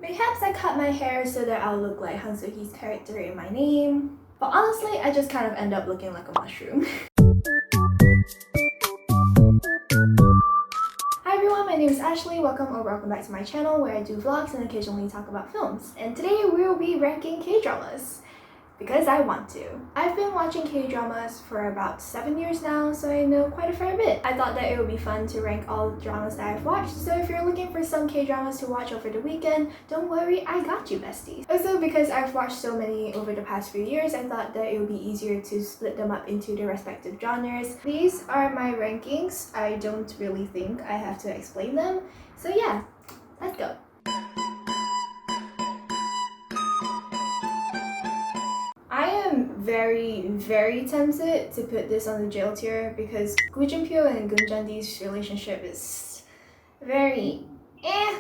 Perhaps I cut my hair so that I'll look like Han So-hee's character in my name. But honestly, I just kind of end up looking like a mushroom. Hi everyone, my name is Ashley. Welcome back to my channel where I do vlogs and occasionally talk about films. And today we will be ranking K-dramas. Because I want to. I've been watching K-dramas for about 7 years now, so I know quite a fair bit. I thought that it would be fun to rank all the dramas that I've watched, so if you're looking for some K-dramas to watch over the weekend, don't worry, I got you, besties. Also, because I've watched so many over the past few years, I thought that it would be easier to split them up into their respective genres. These are my rankings. I don't really think I have to explain them. So yeah, let's go. I am very tempted to put this on the jail tier because Gumiho and Gunjandi's relationship is very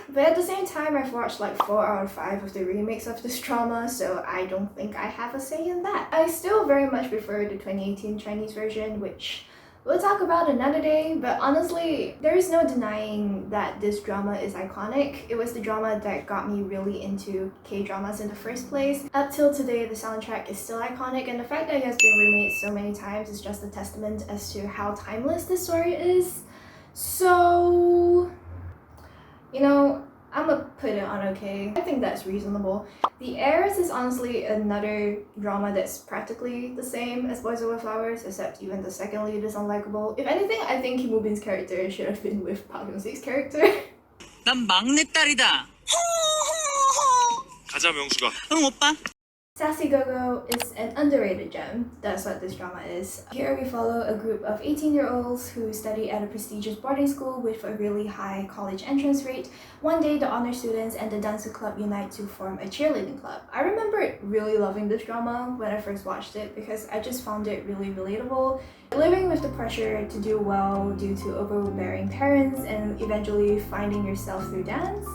but at the same time I've watched like 4 out of 5 of the remakes of this drama, so I don't think I have a say in that. I still very much prefer the 2018 Chinese version, which we'll talk about another day, but honestly, there is no denying that this drama is iconic. It was the drama that got me really into K-dramas in the first place. Up till today, the soundtrack is still iconic, and the fact that it has been remade so many times is just a testament as to how timeless this story is. So, you know, I'm gonna put it on okay. I think that's reasonable. The Heirs is honestly another drama that's practically the same as Boys Over Flowers, except even the second lead is unlikable. If anything, I think Kim Woo-bin's character should have been with Park Hyun-suk's character. 난 막내딸이다. 가자 명수가. 응 오빠. Sassy Go-Go is an underrated gem. That's what this drama is. Here we follow a group of 18-year-olds who study at a prestigious boarding school with a really high college entrance rate. One day, the honor students and the dance club unite to form a cheerleading club. I remember really loving this drama when I first watched it because I just found it really relatable. Living with the pressure to do well due to overbearing parents and eventually finding yourself through dance.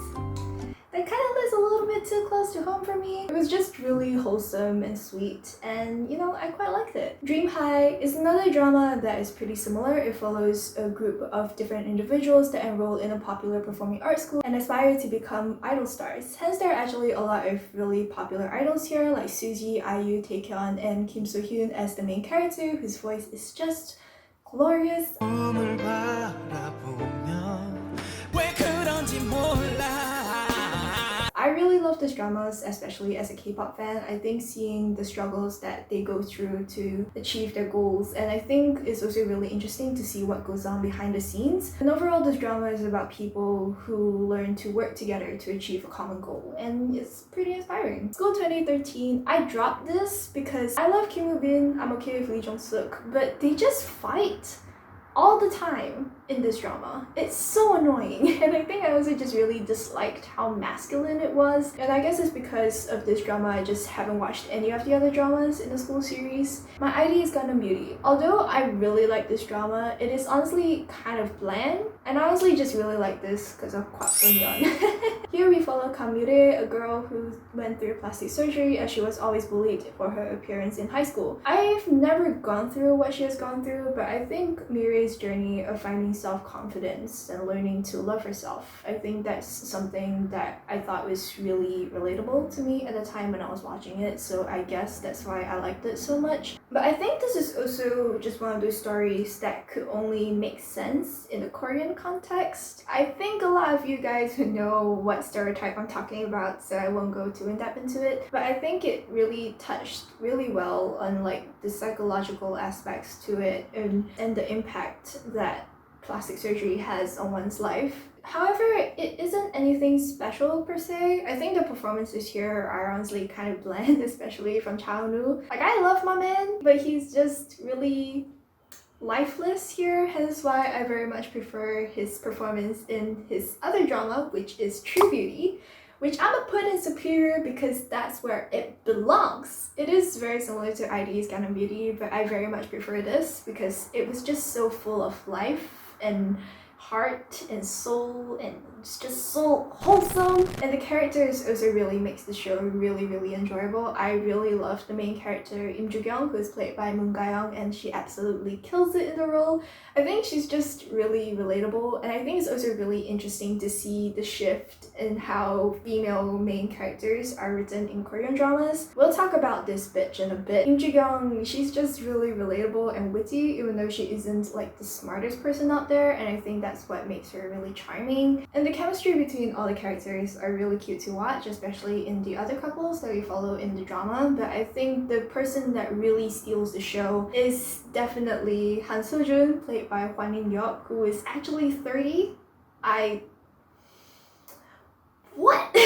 That kind of lives a little bit too close to home for me. It was just really wholesome and sweet, and you know, I quite liked it. Dream High is another drama that is pretty similar. It follows a group of different individuals that enroll in a popular performing arts school and aspire to become idol stars. Hence, there are actually a lot of really popular idols here, like Suzy, IU, Taekyeon, and Kim So-hyun as the main character, whose voice is just glorious. I really love these dramas, especially as a K-pop fan. I think seeing the struggles that they go through to achieve their goals, and I think it's also really interesting to see what goes on behind the scenes. And overall, this drama is about people who learn to work together to achieve a common goal, and it's pretty inspiring. School 2013, I dropped this because I love Kim Woo-bin, I'm okay with Lee Jong-suk, but they just fight all the time in this drama. It's so annoying, and I think I also just really disliked how masculine it was. And I guess it's because of this drama I just haven't watched any of the other dramas in the school series. My ID is Gangnam Beauty. Although I really like this drama, it is honestly kind of bland, and I honestly just really like this because of Kwak Sun-yeon. Here we follow Kamure, a girl who went through plastic surgery as she was always bullied for her appearance in high school. I've never gone through what she has gone through, but I think Mire's journey of finding self-confidence and learning to love herself, I think that's something that I thought was really relatable to me at the time when I was watching it, so I guess that's why I liked it so much. But I think this is also just one of those stories that could only make sense in the Korean context. I think a lot of you guys would know what stereotype I'm talking about, so I won't go too in-depth into it, but I think it really touched really well on like the psychological aspects to it and the impact that plastic surgery has on one's life. However, it isn't anything special per se. I think the performances here are honestly kind of bland, especially from Cha Eun-woo. Like, I love my man, but he's just really lifeless here, hence why I very much prefer his performance in his other drama, which is True Beauty, which I'm gonna put in superior because that's where it belongs. It is very similar to ID's Gangnam Beauty, but I very much prefer this because it was just so full of life and heart and soul and it's just so wholesome. And the characters also really makes the show really enjoyable. I really love the main character Im Joo-kyung, who is played by Moon Ga-young, and she absolutely kills it in the role. I think she's just really relatable, and I think it's also really interesting to see the shift in how female main characters are written in Korean dramas. We'll talk about this bitch in a bit. Im Joo-kyung, she's just really relatable and witty, even though she isn't like the smartest person out there, and I think that's what makes her really charming. And the chemistry between all the characters are really cute to watch, especially in the other couples that we follow in the drama. But I think the person that really steals the show is definitely Han Seo-jun, played by Hwan In-yeok, who is actually 30. What?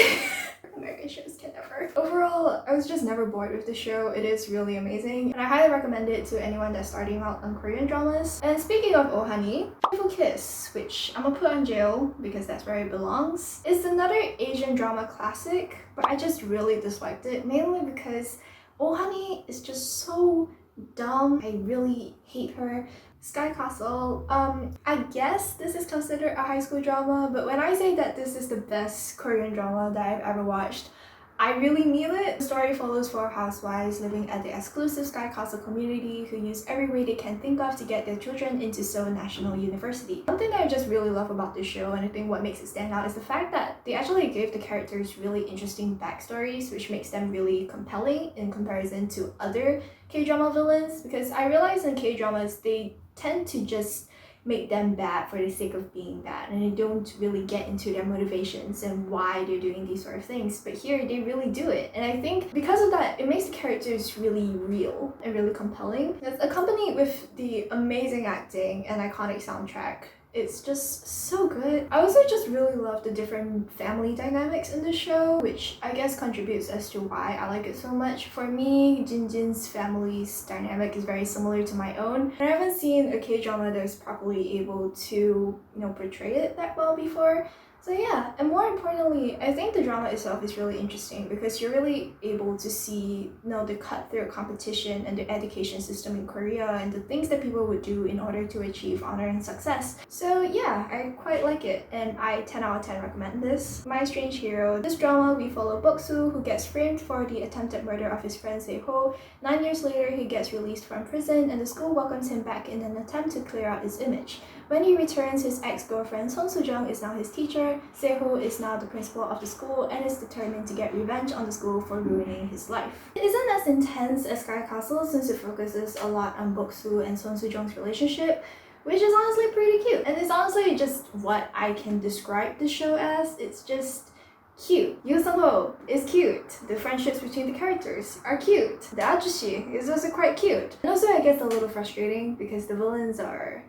American shows can never. Overall, I was just never bored with the show. It is really amazing, and I highly recommend it to anyone that's starting out on Korean dramas. And speaking of Ohani, Beautiful Kiss, which I'm gonna put on jail because that's where it belongs, is another Asian drama classic, but I just really disliked it, mainly because Ohani is just so dumb. I really hate her. Sky Castle, I guess this is considered a high school drama, but when I say that this is the best Korean drama that I've ever watched, I really mean it. The story follows four housewives living at the exclusive Sky Castle community who use every way they can think of to get their children into Seoul National University. One thing that I just really love about this show, and I think what makes it stand out, is the fact that they actually gave the characters really interesting backstories, which makes them really compelling in comparison to other K-drama villains, because I realize in K-dramas they tend to just make them bad for the sake of being bad, and they don't really get into their motivations and why they're doing these sort of things. But here they really do it, and I think because of that, it makes the characters really real and really compelling. It's accompanied with the amazing acting and iconic soundtrack. It's just so good. I also just really love the different family dynamics in the show, which I guess contributes as to why I like it so much. For me, Jin's family's dynamic is very similar to my own, and I haven't seen a K-drama that's properly able to, portray it that well before. So yeah, and more importantly, I think the drama itself is really interesting because you're really able to see, the cutthroat competition and the education system in Korea and the things that people would do in order to achieve honor and success. So yeah, I quite like it, and I 10 out of 10 recommend this. My Strange Hero. This drama, we follow Bok-soo, who gets framed for the attempted murder of his friend Se-ho. 9 years later, he gets released from prison, and the school welcomes him back in an attempt to clear out his image. When he returns, his ex-girlfriend Son Soo-jung is now his teacher, Se-ho is now the principal of the school, and is determined to get revenge on the school for ruining his life. It isn't as intense as Sky Castle since it focuses a lot on Bok-soo and Son Soo-jung's relationship, which is honestly pretty cute. And it's honestly just what I can describe the show as. It's just cute. Yoo Sung-ho is cute. The friendships between the characters are cute. The ajushi is also quite cute. And also it gets a little frustrating because the villains are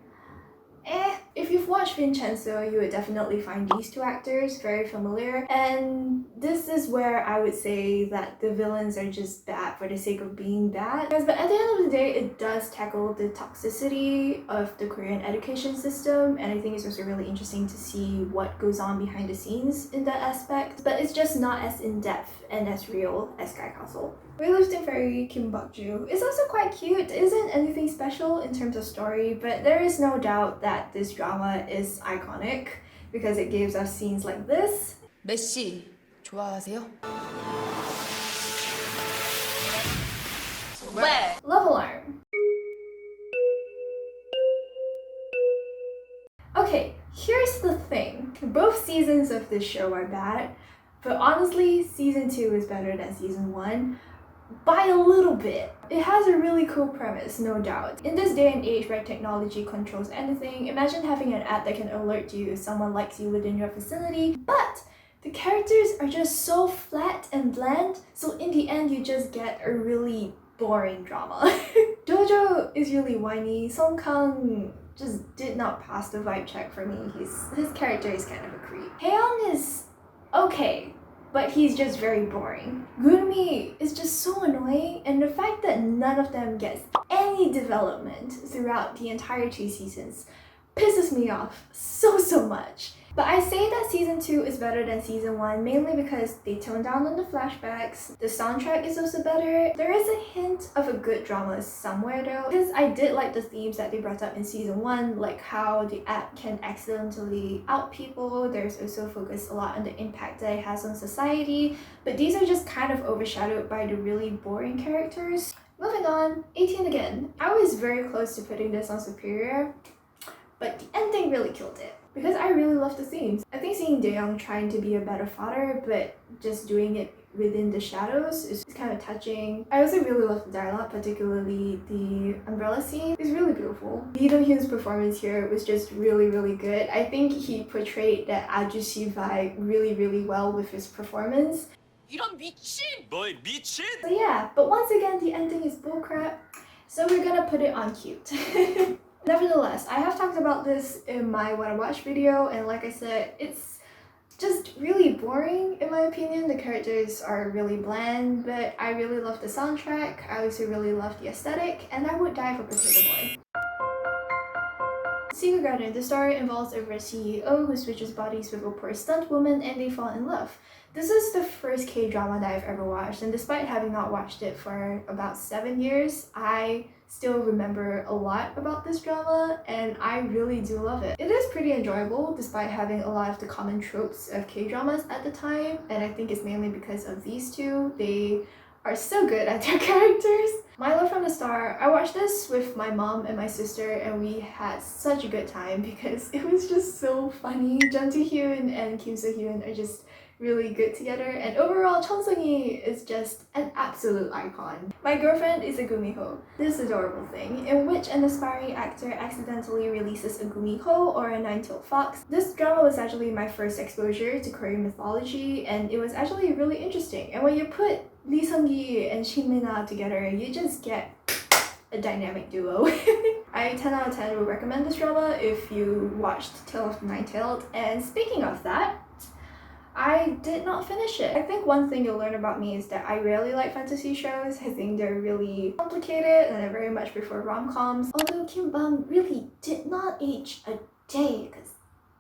If you've watched Vincenzo, you would definitely find these two actors very familiar, and this is where I would say that the villains are just bad for the sake of being bad. But at the end of the day, it does tackle the toxicity of the Korean education system, and I think it's also really interesting to see what goes on behind the scenes in that aspect, but it's just not as in-depth and as real as Sky Castle. Weightlifting fairy Kim Bok-ju is also quite cute. It isn't anything special in terms of story, but there is no doubt that this drama is iconic because it gives us scenes like this. 메시 좋아하세요? 왜? Love Alarm. Okay, here's the thing. Both seasons of this show are bad, but honestly, season 2 is better than season 1. By a little bit. It has a really cool premise, no doubt. In this day and age where technology controls anything, imagine having an app that can alert you if someone likes you within your vicinity, but the characters are just so flat and bland, so in the end you just get a really boring drama. Jojo is really whiny. Song Kang just did not pass the vibe check for me. His character is kind of a creep. Haeyoung is okay, but he's just very boring. Gunmi is just so annoying, and the fact that none of them gets any development throughout the entire 2 seasons pisses me off so much. But I say that season 2 is better than season 1 mainly because they toned down on the flashbacks. The soundtrack is also better. There is a hint of a good drama somewhere though, because I did like the themes that they brought up in season 1, like how the app can accidentally out people. There's also focus a lot on the impact that it has on society, but these are just kind of overshadowed by the really boring characters. Moving on, 18 again. I was very close to putting this on superior, but the ending really killed it. Because I really love the themes. I think seeing Daeyoung trying to be a better father, but just doing it within the shadows is kind of touching. I also really love the dialogue, particularly the umbrella scene. It's really beautiful. Lee Do-hyun's performance here was just really, really good. I think he portrayed that Ajushi vibe really well with his performance. 이런 미친! 뭘 미친? So yeah, but once again, the ending is bullcrap. So we're gonna put it on cute. Nevertheless, I have talked about this in my What I Watch video, and like I said, it's just really boring in my opinion. The characters are really bland, but I really love the soundtrack. I also really love the aesthetic, and I would die for Potato Boy. Secret Garden. The story involves a rich CEO who switches bodies with a poor stunt woman and they fall in love. This is the first K-drama that I've ever watched, and despite having not watched it for about 7 years, I still remember a lot about this drama and I really do love it. It is pretty enjoyable despite having a lot of the common tropes of K-dramas at the time, and I think it's mainly because of these two. They are so good at their characters. My Love from the Star, I watched this with my mom and my sister and we had such a good time because it was just so funny. Jung Ji-hyun and Kim So-hyun are just really good together, and overall Chon Sung-hee is just an absolute icon. My Girlfriend is a Gumiho. This adorable thing in which an aspiring actor accidentally releases a Gumiho or a nine-tailed fox. This drama was actually my first exposure to Korean mythology and it was actually really interesting, and when you put Lee Sung-gi and Shin Min-ah together, you just get a dynamic duo. I 10 out of 10 would recommend this drama if you watched Tale of the Nine-Tailed. And speaking of that, I did not finish it. I think one thing you'll learn about me is that I rarely like fantasy shows. I think they're really complicated and I very much prefer rom-coms. Although Kim Bong really did not age a day, because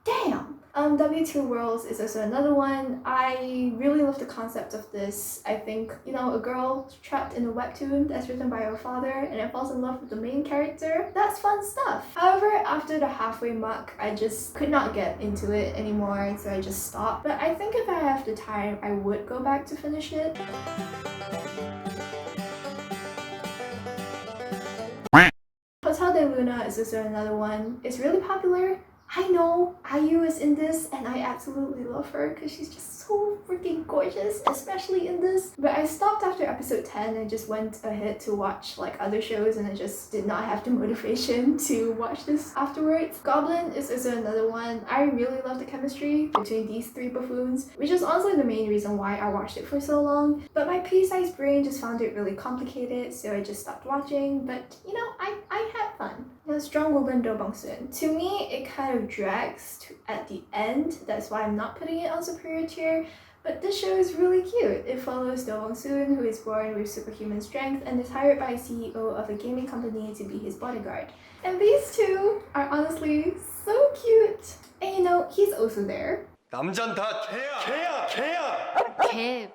damn! W2 Worlds is also another one. I really love the concept of this. I think, you know, a girl trapped in a webtoon that's written by her father and then falls in love with the main character. That's fun stuff. However, after the halfway mark, I just could not get into it anymore, so I just stopped. But I think if I have the time, I would go back to finish it. Hotel de Luna is also another one. It's really popular. I know IU is in this and I absolutely love her because she's just so freaking gorgeous, especially in this. But I stopped after episode 10 and just went ahead to watch like other shows and I just did not have the motivation to watch this afterwards. Goblin is also another one. I really love the chemistry between these three buffoons, which is honestly the main reason why I watched it for so long. But my pea-sized brain just found it really complicated, so I just stopped watching. But you know, I had fun. Now, Strong Woman Do Bong-soon. To me, it kind of drags at the end. That's why I'm not putting it on superior tier. But this show is really cute. It follows Do Bong-soon, who is born with superhuman strength and is hired by a CEO of a gaming company to be his bodyguard. And these two are honestly so cute. And you know, he's also there. 남잔 다 개야. 걔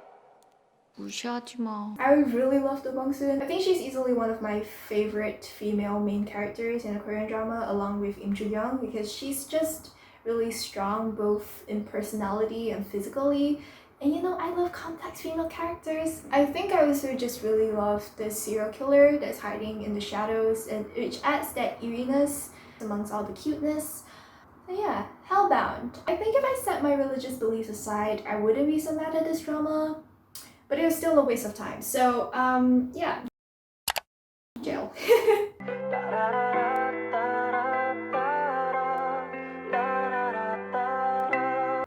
무시하지 마. I really love Do Bong-soon. I think she's easily one of my favorite female main characters in a Korean drama, along with Im Joo-young, because she's just really strong both in personality and physically. And you know, I love complex female characters. I think I also just really love the serial killer that's hiding in the shadows, and which adds that eeriness amongst all the cuteness. So yeah, Hellbound. I think if I set my religious beliefs aside, I wouldn't be so mad at this drama. But it was still a waste of time. So, yeah. Jail.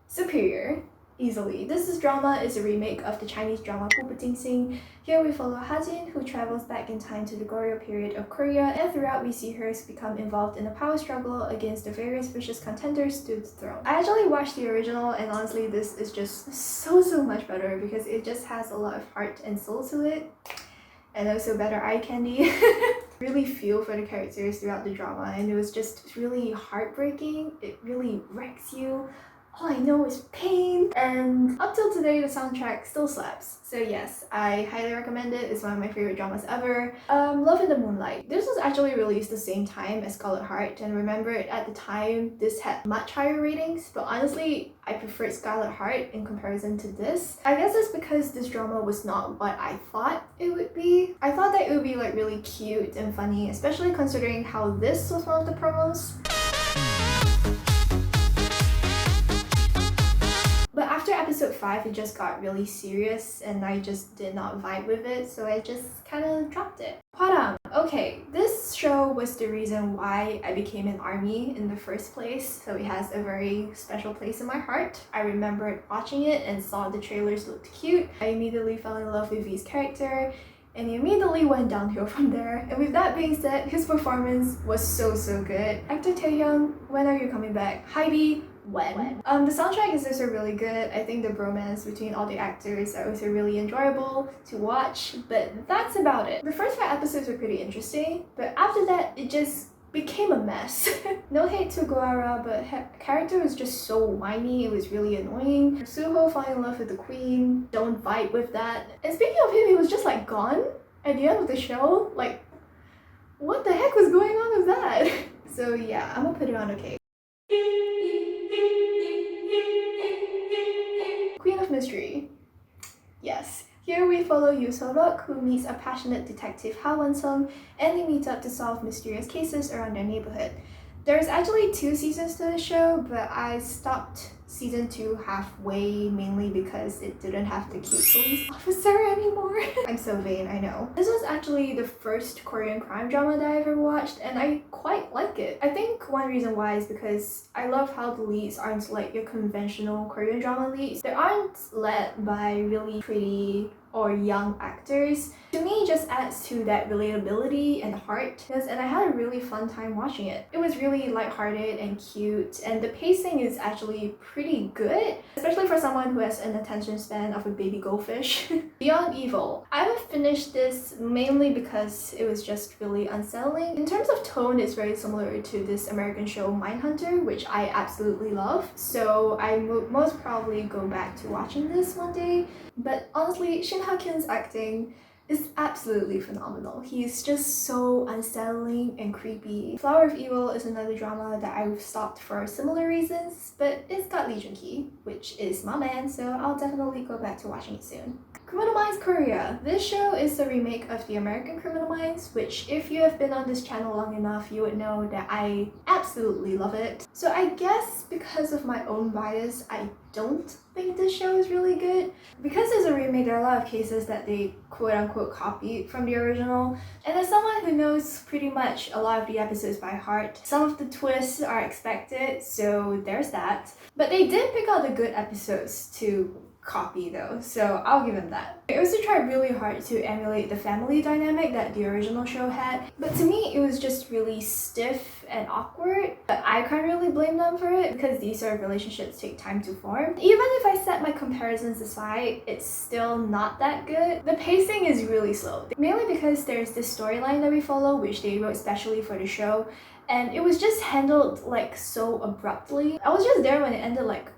Superior. Easily. This drama is a remake of the Chinese drama Pu Ting Sing. Here we follow Ha-jin, who travels back in time to the Goryeo period of Korea, and throughout we see her become involved in a power struggle against the various vicious contenders to the throne. I actually watched the original, and honestly this is just so much better because it just has a lot of heart and soul to it, and also better eye candy. Really feel for the characters throughout the drama, and it was just really heartbreaking. It really wrecks you. all I know is pain, and up till today the soundtrack still slaps. So yes, I highly recommend it. It's one of my favorite dramas ever. Love in the Moonlight. This was actually released the same time as Scarlet Heart, and remember at the time this had much higher ratings, but honestly I preferred Scarlet Heart in comparison to this. I guess it's because this drama was not what I thought it would be. I thought that it would be like really cute and funny, especially considering how this was one of the promos. But after episode 5, it just got really serious and I just did not vibe with it, so I just kind of dropped it. Hwarang. Okay, this show was the reason why I became an ARMY in the first place, so it has a very special place in my heart. I remembered watching it and saw the trailers looked cute. I immediately fell in love with V's character, and he immediately went downhill from there. And with that being said, his performance was so good. Actor Taehyung, when are you coming back? Heidi, when? The soundtrack is also really good. I think the bromance between all the actors are also really enjoyable to watch, but that's about it. The first 5 episodes were pretty interesting, but after that it just became a mess. No hate to Guara, but her character was just so whiny, it was really annoying. Suho falling in love with the queen, don't vibe with that. And speaking of him, he was just like gone at the end of the show. Like, what the heck was going on with that? So yeah, I'm gonna put it on okay. Queen of Mystery. Yes. Here we follow Yoo So-ruk, who meets a passionate detective Ha Won-sung, and they meet up to solve mysterious cases around their neighborhood. There's actually 2 seasons to the show, but I stopped season 2 halfway, mainly because it didn't have the cute police officer anymore. I'm so vain, I know. This was actually the first Korean crime drama that I ever watched, and I quite like it. I think one reason why is because I love how the leads aren't like your conventional Korean drama leads. They aren't led by really pretty or young actors. To me, it just adds to that relatability and heart, and I had a really fun time watching it. It was really lighthearted and cute, and the pacing is actually pretty good, especially for someone who has an attention span of a baby goldfish. Beyond Evil. I haven't finished this mainly because it was just really unsettling. In terms of tone, it's very similar to this American show Mindhunter, which I absolutely love, so I would most probably go back to watching this one day. But honestly, Shin Ha-kyun's acting is absolutely phenomenal. He's just so unsettling and creepy. Flower of Evil is another drama that I've stopped for similar reasons, but it's got Lee Joon-ki, which is my man, so I'll definitely go back to watching it soon. Criminal Minds Korea. This show is a remake of the American Criminal Minds, which if you have been on this channel long enough, you would know that I absolutely love it. So I guess because of my own bias, I don't think this show is really good. Because it's a remake, there are a lot of cases that they quote-unquote copied from the original. And as someone who knows pretty much a lot of the episodes by heart, some of the twists are expected, so there's that. But they did pick out the good episodes to copy though, so I'll give them that. They also tried really hard to emulate the family dynamic that the original show had, but to me it was just really stiff and awkward. But I can't really blame them for it because these sort of relationships take time to form. Even if I set my comparisons aside, it's still not that good. The pacing is really slow, mainly because there's this storyline that we follow, which they wrote specially for the show, and it was just handled like so abruptly. I was just there when it ended like,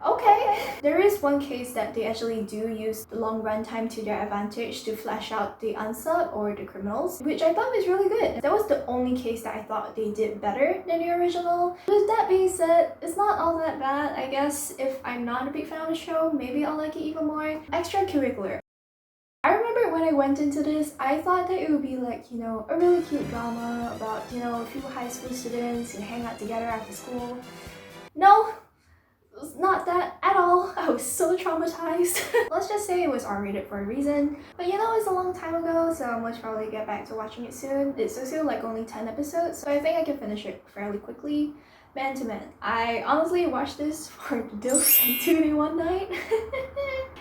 okay. There is one case that they actually do use the long runtime to their advantage to flesh out the unsub or the criminals, which I thought was really good. That was the only case that I thought they did better than the original. With that being said, it's not all that bad. I guess if I'm not a big fan of the show, maybe I'll like it even more. Extracurricular. I remember when I went into this, I thought that it would be like, you know, a really cute drama about, you know, a few high school students who hang out together after school. No. It was not that at all. I was so traumatized. Let's just say it was R-rated for a reason. But you know, it's a long time ago, so I'll most probably get back to watching it soon. It's also like only 10 episodes, so I think I can finish it fairly quickly. Man to Man. I honestly watched this for the Dills and Tootie one night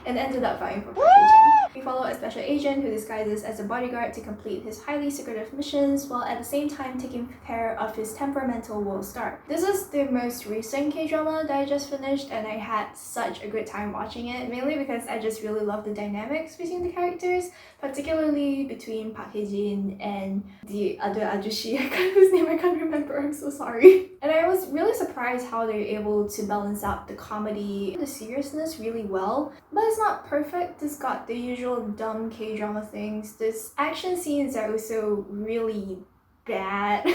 and ended up fighting for packaging. We follow a special agent who disguises as a bodyguard to complete his highly secretive missions while at the same time taking care of his temperamental world star. This is the most recent K-drama that I just finished and I had such a good time watching it, mainly because I just really love the dynamics between the characters, particularly between Park Hae-jin and the other ajushi, whose name I can't remember, I'm so sorry. And I was really surprised how they're able to balance out the comedy and the seriousness really well. But it's not perfect, it's got the usual dumb K-drama things. This action scenes are also really bad.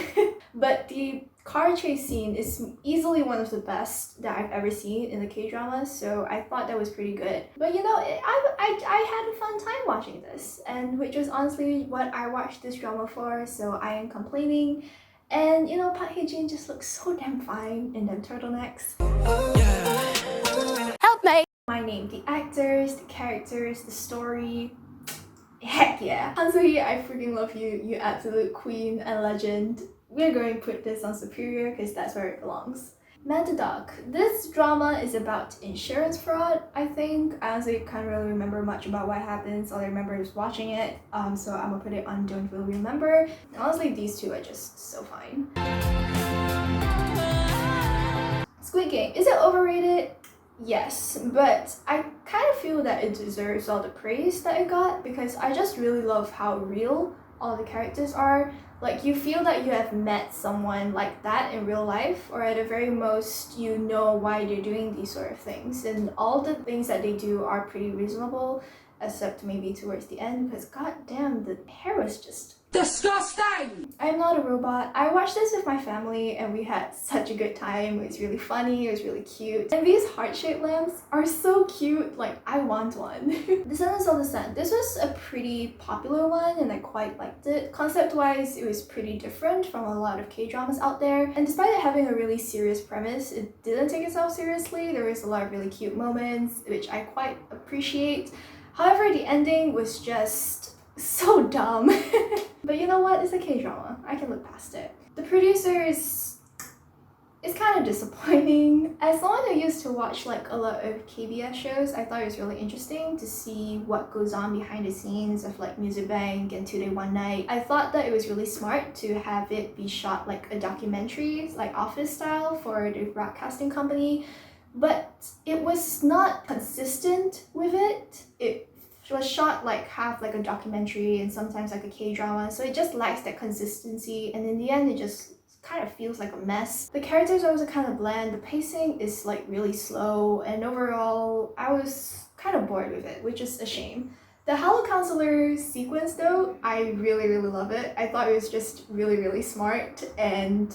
But the car chase scene is easily one of the best that I've ever seen in a K-drama, so I thought that was pretty good. But you know, I had a fun time watching this, and which was honestly what I watched this drama for, so I am complaining. And you know, Park Hae-jin just looks so damn fine in them turtlenecks. Help me! My name, the actors, the characters, the story. Heck yeah! Han So-hee, I freaking love you, you absolute queen and legend. We're going to put this on Superior because that's where it belongs. Mad the Dog. This drama is about insurance fraud, I think. I honestly can't really remember much about what happens. All I remember is watching it, so I'm gonna put it on Don't Really Remember. And honestly, these two are just so fine. Squid Game. Is it overrated? Yes, but I kind of feel that it deserves all the praise that it got because I just really love how real all the characters are. Like, you feel that you have met someone like that in real life, or at the very most, you know why they're doing these sort of things. And all the things that they do are pretty reasonable, except maybe towards the end, because goddamn, the hair was just disgusting! I'm not a robot. I watched this with my family and we had such a good time. It was really funny, it was really cute. And these heart-shaped lamps are so cute, like I want one. Descendants of the Sun. This was a pretty popular one and I quite liked it. Concept-wise, it was pretty different from a lot of K-dramas out there. And despite it having a really serious premise, it didn't take itself seriously. There was a lot of really cute moments, which I quite appreciate. However, the ending was just so dumb. But you know what? It's a K-drama. I can look past it. The producers is kind of disappointing. As someone who used to watch like a lot of KBS shows, I thought it was really interesting to see what goes on behind the scenes of like Music Bank and Today One Night. I thought that it was really smart to have it be shot like a documentary, like Office style for the broadcasting company, but it was not consistent with it. It was shot like half like a documentary and sometimes like a K-drama, so it just lacks that consistency, and in the end it just kind of feels like a mess. The characters are also kind of bland, the pacing is like really slow, and overall I was kind of bored with it, which is a shame. The Hello Counselor sequence though, I really love it. I thought it was just really smart and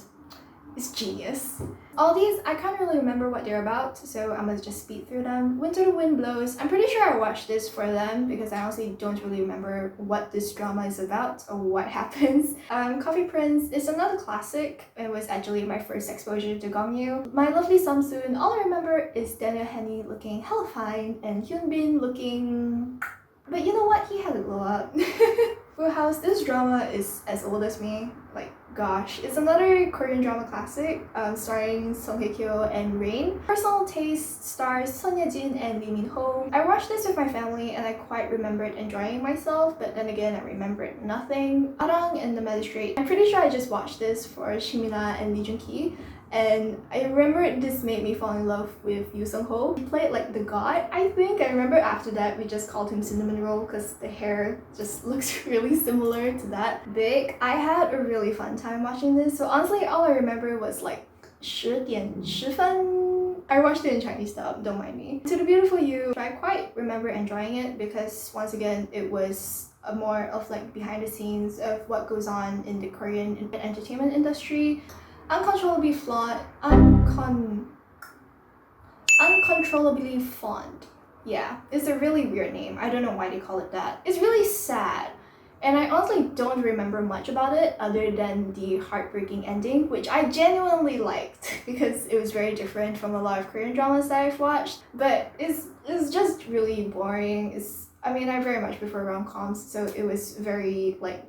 it's genius. All these, I can't really remember what they're about, so I'm gonna just speed through them. Winter the Wind Blows. I'm pretty sure I watched this for them because I honestly don't really remember what this drama is about or what happens. Coffee Prince is another classic. It was actually my first exposure to Gumiho. My Lovely Samsoon, all I remember is Daniel Henney looking hella fine and Hyun Bin looking... But you know what? He had a glow up. Full House, this drama is as old as me. Like, gosh. It's another Korean drama classic starring Song Hye-kyo and Rain. Personal Taste stars Son Ye-jin and Lee Min-ho. I watched this with my family and I quite remembered enjoying myself, but then again I remembered nothing. Hwarang and the Magistrate. I'm pretty sure I just watched this for Shimina and Lee Jun-ki. And I remember this made me fall in love with Yoo Sung-ho. He played like the god, I think. I remember after that we just called him Cinnamon Roll because the hair just looks really similar to that. Big. I had a really fun time watching this, so honestly all I remember was like 10点10分. I watched it in Chinese dub, don't mind me. To the Beautiful You, I quite remember enjoying it because once again it was a more of like behind the scenes of what goes on in the Korean entertainment industry. Uncontrollably flawed, uncontrollably fond. Yeah, it's a really weird name. I don't know why they call it that. It's really sad. And I honestly don't remember much about it other than the heartbreaking ending, which I genuinely liked because it was very different from a lot of Korean dramas that I've watched. But it's just really boring. I mean, I very much prefer rom-coms, so it was very like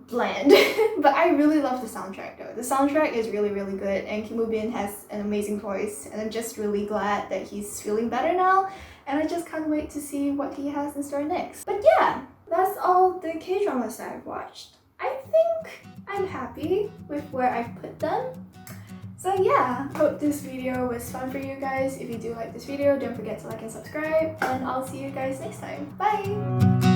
bland. But I really love the soundtrack though. The soundtrack is really good and Kim Woo-bin has an amazing voice and I'm just really glad that he's feeling better now. and I just can't wait to see what he has in store next. But yeah, that's all the K-dramas that I've watched. I think I'm happy with where I've put them. So yeah, hope this video was fun for you guys. If you do like this video, don't forget to like and subscribe, and I'll see you guys next time. Bye!